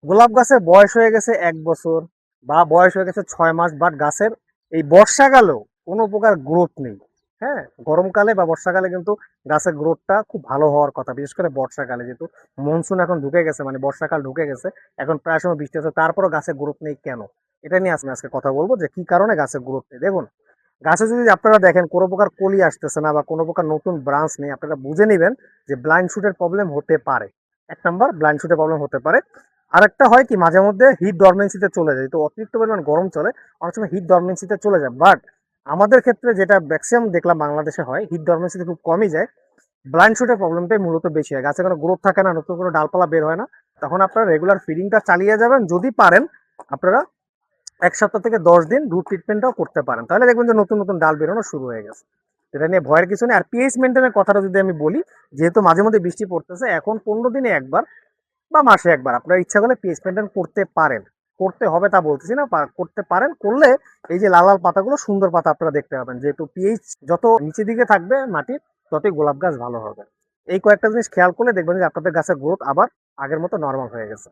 গোলাপ গাছের বয়স হয়ে গেছে 1 বছর বা বয়স হয়ে গেছে 6 মাস, বাট গাছের এই বর্ষাকালেও কোনো প্রকার গ্রোথ নেই। হ্যাঁ, গরমকালে বা বর্ষাকালে কিন্তু গাছের গ্রোথটা খুব ভালো হওয়ার কথা, বিশেষ করে বর্ষাকালে, যেহেতু মনসুন এখন ঢুকে গেছে, মানে বর্ষাকাল ঢুকে গেছে, এখন প্রায় সময় বৃষ্টি হচ্ছে, তারপরও গাছের গ্রোথ নেই কেন? এটা নিয়ে আজকে কথা বলবো যে কি কারণে গাছের গ্রোথ নেই। দেখুন, গাছে যদি আপনারা দেখেন কোনো প্রকার কলি আসতেছে না বা কোনো প্রকার নতুন ব্রাঞ্চ নেই, আপনারা বুঝে নেবেন যে ব্লাইন্ড শুটের প্রবলেম হতে পারে। 1 নাম্বার, ব্লাইন্ড শুটের প্রবলেম হতে পারে। আরেকটা হয় কি, মাঝে মধ্যে হিট ডরমেন্সিতে চলে যায়, তো অতিরিক্ত পরিমাণ গরম চলে, অনেক সময় হিট ডরমেন্সিতে চলে যায়। বাট আমাদের ক্ষেত্রে যেটা ম্যাক্সিমাম দেখলাম বাংলাদেশে হয়, হিট ডরমেন্সিতে খুব কমই যায়, ব্লাইন্ড শুটের প্রবলেমটাই মূলত বেশি হয়। গাছে কোনো গ্রোথ থাকে না, নতুন কোনো ডালপালা বের হয় না। তখন আপনারা রেগুলার ফিডিংটা চালিয়ে যাবেন, যদি পারেন আপনারা 1 সপ্তাহ থেকে 10 দিন রুট ট্রিটমেন্টটাও করতে পারেন, তাহলে দেখবেন যে নতুন নতুন ডাল বেরোনো শুরু হয়ে গেছে। এটা নিয়ে ভয়ের কিছু নেই। আর পিএইচ মেনটেনের কথাটা যদি আমি বলি, যেহেতু মাঝে মধ্যে বৃষ্টি পড়তেছে, এখন 15 দিনে একবার বা মাসে একবার আপনার ইচ্ছা করলে পিএইচ মেনটেন করতে পারেন। করতে হবে তা বলতেছি না, করতে পারেন। করলে এই যে লাল লাল পাতাগুলো, সুন্দর পাতা আপনারা দেখতে পাবেন, যেহেতু পিএইচ যত নিচের দিকে থাকবে মাটির, ততই গোলাপ গাছ ভালো হবে। এই কয়েকটা জিনিস খেয়াল করলে দেখবেন যে আপনাদের গাছের গ্রোথ আবার আগের মতো নর্মাল হয়ে গেছে।